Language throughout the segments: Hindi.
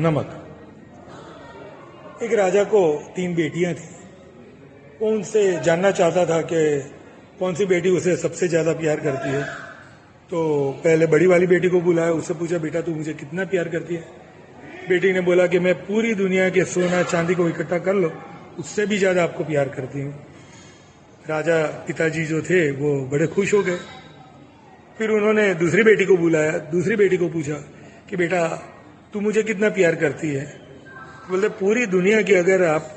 नमक। एक राजा को 3 बेटियां थी। वो उनसे जानना चाहता था कि कौन सी बेटी उसे सबसे ज्यादा प्यार करती है। तो पहले बड़ी वाली बेटी को बुलाया, उससे पूछा, बेटा तू मुझे कितना प्यार करती है? बेटी ने बोला कि मैं पूरी दुनिया के सोना चांदी को इकट्ठा कर लो, उससे भी ज्यादा आपको प्यार करती हूँ। राजा पिताजी जो थे वो बड़े खुश हो गए। फिर उन्होंने दूसरी बेटी को बुलाया, दूसरी बेटी को पूछा कि बेटा तू मुझे कितना प्यार करती है? बोलते पूरी दुनिया की अगर आप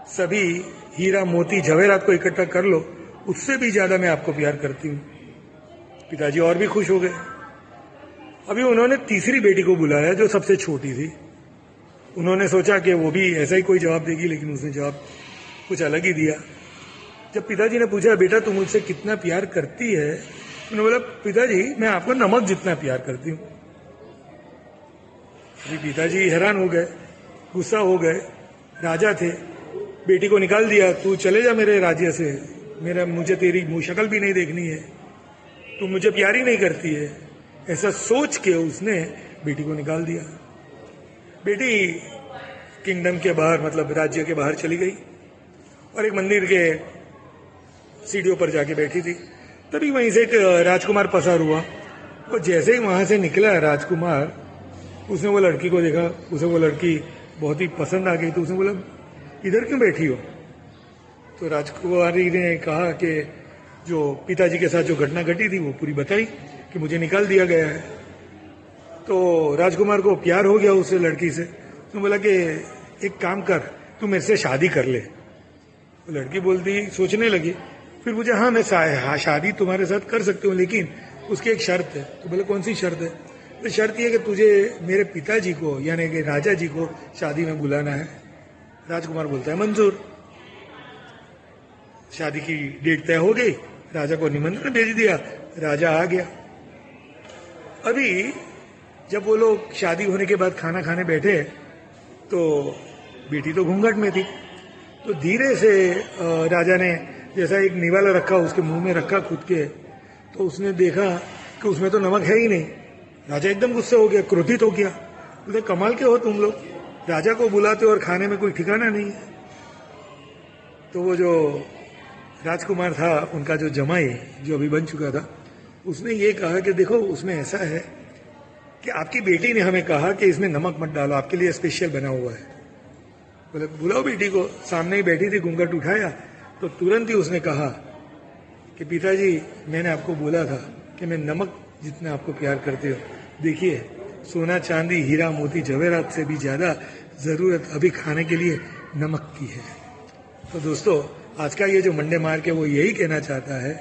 सभी हीरा मोती जवेरात को इकट्ठा कर लो, उससे भी ज्यादा मैं आपको प्यार करती हूँ। पिताजी और भी खुश हो गए। अभी उन्होंने तीसरी बेटी को बुलाया जो सबसे छोटी थी। उन्होंने सोचा कि वो भी ऐसा ही कोई जवाब देगी, लेकिन उसने जवाब कुछ अलग ही दिया। जब पिताजी ने पूछा, बेटा तू मुझसे कितना प्यार करती है? उन्होंने बोला, पिताजी मैं आपको नमक जितना प्यार करती हूँ। अभी पिताजी हैरान हो गए, गुस्सा हो गए। राजा थे, बेटी को निकाल दिया, तू चले जा मेरे राज्य से, मुझे तेरी मुंह शक्ल भी नहीं देखनी है, तू मुझे प्यार ही नहीं करती है। ऐसा सोच के उसने बेटी को निकाल दिया। बेटी किंगडम के बाहर, मतलब राज्य के बाहर चली गई और एक मंदिर के सीढ़ियों पर जाके बैठी थी। तभी वहीं से एक राजकुमार पसार हुआ। और जैसे ही वहां से निकला राजकुमार, उसने वो लड़की को देखा, उसे वो लड़की बहुत ही पसंद आ गई। तो उसने बोला, इधर क्यों बैठी हो? तो राजकुमारी ने कहा कि जो पिताजी के साथ जो घटना घटी थी वो पूरी बताई कि मुझे निकाल दिया गया है। तो राजकुमार को प्यार हो गया उस लड़की से। उसने बोला कि एक काम कर, तू मेरे से शादी कर ले। तो लड़की बोलती, सोचने लगी, फिर मुझे, हाँ मैं शादी तुम्हारे साथ कर सकती हूँ, लेकिन उसकी एक शर्त है। तो बोले, कौन सी शर्त है? तो शर्त यह है कि तुझे मेरे पिताजी को यानी कि राजा जी को शादी में बुलाना है। राजकुमार बोलता है, मंजूर। शादी की डेट तय हो गई, राजा को निमंत्रण भेज दिया, राजा आ गया। अभी जब वो लोग शादी होने के बाद खाना खाने बैठे तो बेटी तो घूंघट में थी। तो धीरे से राजा ने जैसा एक निवाला रखा उसके मुंह में रखा खुद के, तो उसने देखा कि उसमें तो नमक है ही नहीं। राजा एकदम गुस्से हो गया, क्रोधित हो गया। बोले, कमाल के हो तुम लोग, राजा को बुलाते और खाने में कोई ठिकाना नहीं है। तो वो जो राजकुमार था, उनका जो जमाई जो अभी बन चुका था, उसने ये कहा कि देखो उसमें ऐसा है कि आपकी बेटी ने हमें कहा कि इसमें नमक मत डालो, आपके लिए स्पेशल बना हुआ है। बोले, बुलाओ बेटी को। सामने ही बैठी थी, घूंघट उठाया तो तुरंत ही उसने कहा कि पिताजी मैंने आपको बोला था कि मैं नमक जितना आपको प्यार करती हूँ। देखिए सोना चांदी हीरा मोती जवेरात से भी ज्यादा जरूरत अभी खाने के लिए नमक की है। तो दोस्तों, आज का ये जो मंडे मार के वो यही कहना चाहता है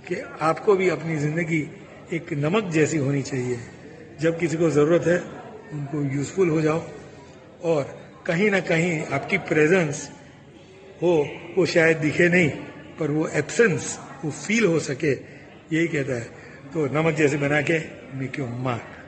कि आपको भी अपनी जिंदगी एक नमक जैसी होनी चाहिए। जब किसी को जरूरत है उनको यूजफुल हो जाओ, और कहीं ना कहीं आपकी प्रेजेंस हो, वो शायद दिखे नहीं पर वो एब्सेंस वो फील हो सके, यही कहता है। तो नमक जैसे बना के मेक योर मार्क।